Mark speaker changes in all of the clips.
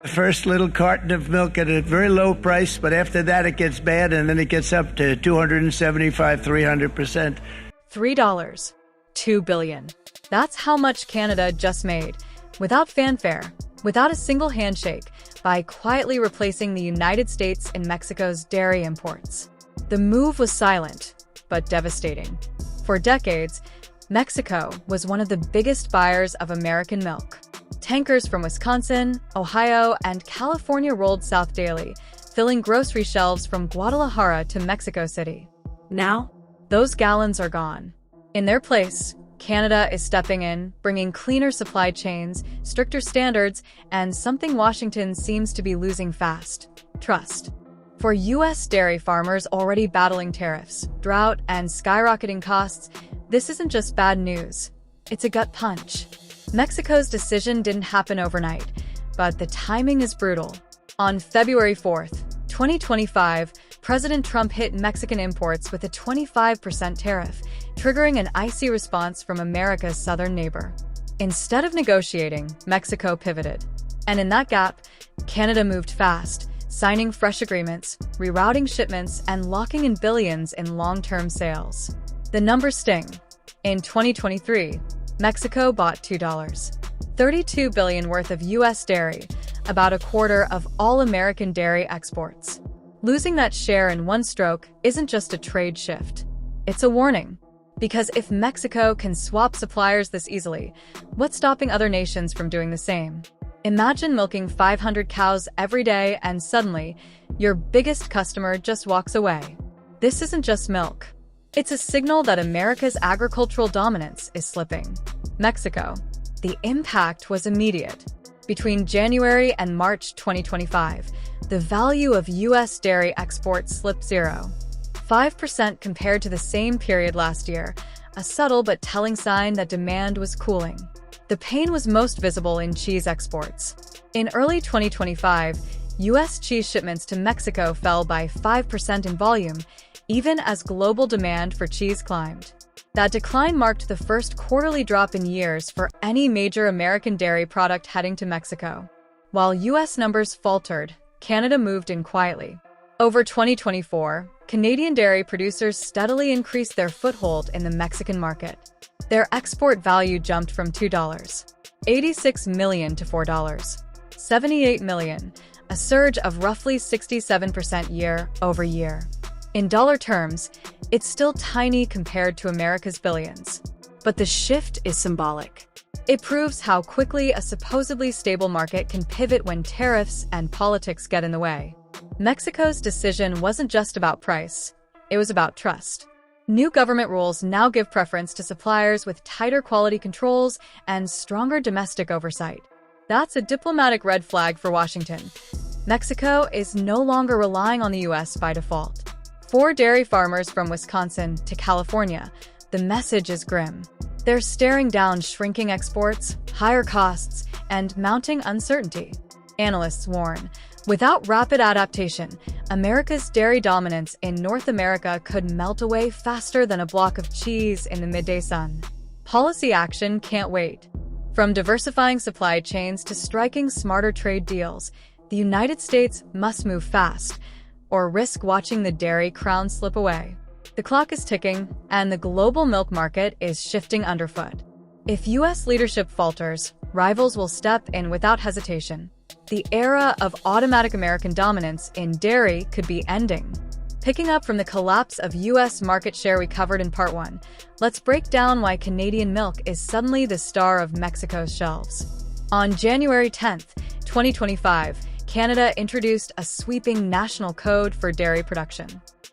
Speaker 1: The first little carton of milk at a very low price, but after that it gets bad, and then it gets up to 275, 300%.
Speaker 2: $3. $2 billion. That's how much Canada just made, without fanfare, without a single handshake, by quietly replacing the United States and Mexico's dairy imports. The move was silent, but devastating. For decades, Mexico was one of the biggest buyers of American milk. Tankers from Wisconsin, Ohio, and California rolled south daily, filling grocery shelves from Guadalajara to Mexico City. Now, those gallons are gone. In their place, Canada is stepping in, bringing cleaner supply chains, stricter standards, and something Washington seems to be losing fast: trust. For U.S. dairy farmers already battling tariffs, drought, and skyrocketing costs, this isn't just bad news. It's a gut punch. Mexico's decision didn't happen overnight, but the timing is brutal. On February 4th, 2025, President Trump hit Mexican imports with a 25% tariff, triggering an icy response from America's southern neighbor. Instead of negotiating, Mexico pivoted. And in that gap, Canada moved fast, signing fresh agreements, rerouting shipments, and locking in billions in long-term sales. The numbers sting. In 2023, Mexico bought $32 billion worth of U.S. dairy, about a quarter of all American dairy exports. Losing that share in one stroke isn't just a trade shift. It's a warning. Because if Mexico can swap suppliers this easily, what's stopping other nations from doing the same? Imagine milking 500 cows every day and suddenly, your biggest customer just walks away. This isn't just milk. It's a signal that America's agricultural dominance is slipping. Mexico. The impact was immediate. Between January and March 2025, the value of U.S. dairy exports slipped 0.5% compared to the same period last year, a subtle but telling sign that demand was cooling. The pain was most visible in cheese exports. In early 2025, U.S. cheese shipments to Mexico fell by 5% in volume, even as global demand for cheese climbed. That decline marked the first quarterly drop in years for any major American dairy product heading to Mexico. While U.S. numbers faltered, Canada moved in quietly. Over 2024, Canadian dairy producers steadily increased their foothold in the Mexican market. Their export value jumped from $2.86 million to $4.78 million, a surge of roughly 67% year over year. In dollar terms, it's still tiny compared to America's billions. But the shift is symbolic. It proves how quickly a supposedly stable market can pivot when tariffs and politics get in the way. Mexico's decision wasn't just about price, it was about trust. New government rules now give preference to suppliers with tighter quality controls and stronger domestic oversight. That's a diplomatic red flag for Washington. Mexico is no longer relying on the U.S. by default. For dairy farmers from Wisconsin to California, the message is grim. They're staring down shrinking exports, higher costs, and mounting uncertainty. Analysts warn, without rapid adaptation, America's dairy dominance in North America could melt away faster than a block of cheese in the midday sun. Policy action can't wait. From diversifying supply chains to striking smarter trade deals, the United States must move fast, or risk watching the dairy crown slip away. The clock is ticking, and the global milk market is shifting underfoot. If U.S. leadership falters, rivals will step in without hesitation. The era of automatic American dominance in dairy could be ending. Picking up from the collapse of U.S. market share we covered in Part 1, let's break down why Canadian milk is suddenly the star of Mexico's shelves. On January 10, 2025, Canada introduced a sweeping national code for dairy production.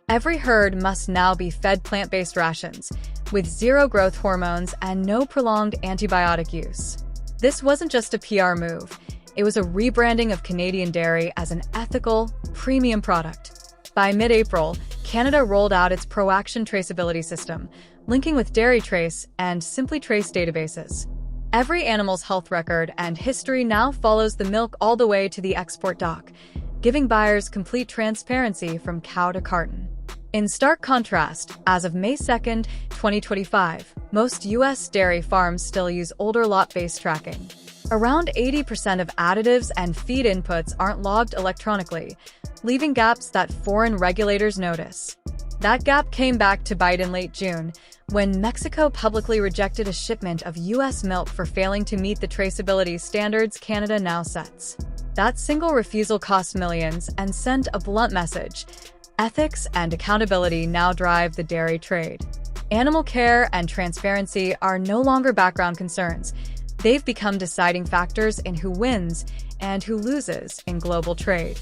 Speaker 2: Every herd must now be fed plant-based rations, with zero growth hormones and no prolonged antibiotic use. This wasn't just a PR move, it was a rebranding of Canadian dairy as an ethical, premium product. By mid-April, Canada rolled out its ProAction traceability system, linking with DairyTrace and SimplyTrace databases. Every animal's health record and history now follows the milk all the way to the export dock, giving buyers complete transparency from cow to carton. In stark contrast, as of May 2, 2025, most U.S. dairy farms still use older lot-based tracking. Around 80% of additives and feed inputs aren't logged electronically, leaving gaps that foreign regulators notice. That gap came back to bite in late June, when Mexico publicly rejected a shipment of U.S. milk for failing to meet the traceability standards Canada now sets. That single refusal cost millions and sent a blunt message: ethics and accountability now drive the dairy trade. Animal care and transparency are no longer background concerns. They've become deciding factors in who wins and who loses in global trade.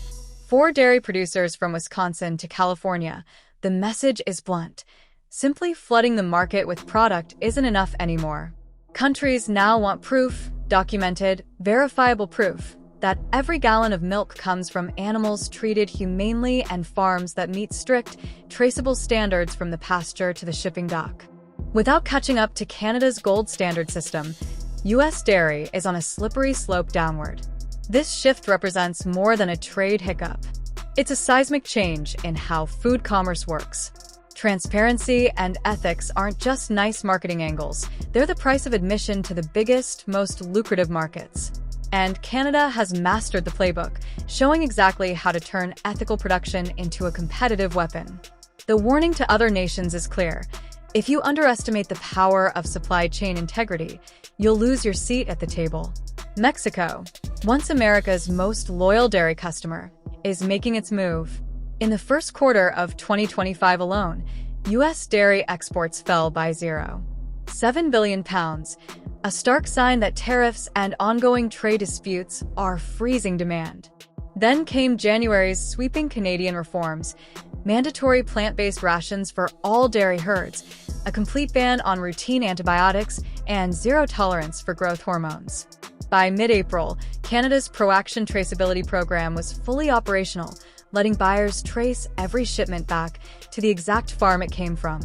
Speaker 2: For dairy producers from Wisconsin to California, the message is blunt. Simply flooding the market with product isn't enough anymore. Countries now want proof, documented, verifiable proof, that every gallon of milk comes from animals treated humanely and farms that meet strict, traceable standards from the pasture to the shipping dock. Without catching up to Canada's gold standard system, U.S. dairy is on a slippery slope downward. This shift represents more than a trade hiccup. It's a seismic change in how food commerce works. Transparency and ethics aren't just nice marketing angles. They're the price of admission to the biggest, most lucrative markets. And Canada has mastered the playbook, showing exactly how to turn ethical production into a competitive weapon. The warning to other nations is clear. If you underestimate the power of supply chain integrity, you'll lose your seat at the table. Mexico, once America's most loyal dairy customer, is making its move. In the first quarter of 2025 alone, U.S. dairy exports fell by 0.7 billion pounds, a stark sign that tariffs and ongoing trade disputes are freezing demand. Then came January's sweeping Canadian reforms: mandatory plant-based rations for all dairy herds, a complete ban on routine antibiotics, and zero tolerance for growth hormones. By mid-April, Canada's ProAction traceability program was fully operational, letting buyers trace every shipment back to the exact farm it came from.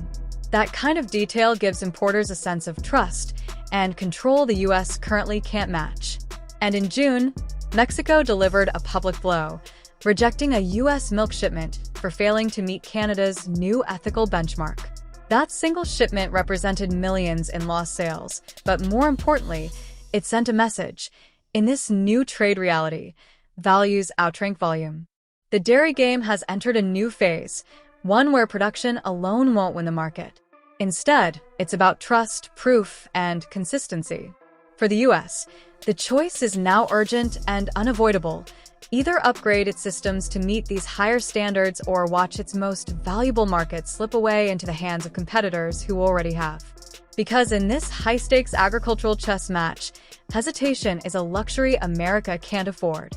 Speaker 2: That kind of detail gives importers a sense of trust and control the U.S. currently can't match. And in June, Mexico delivered a public blow, rejecting a U.S. milk shipment for failing to meet Canada's new ethical benchmark. That single shipment represented millions in lost sales, but more importantly, it sent a message. In this new trade reality, values outrank volume. The dairy game has entered a new phase, one where production alone won't win the market. Instead, it's about trust, proof, and consistency. For the U.S., the choice is now urgent and unavoidable. Either upgrade its systems to meet these higher standards or watch its most valuable market slip away into the hands of competitors who already have. Because in this high-stakes agricultural chess match, hesitation is a luxury America can't afford.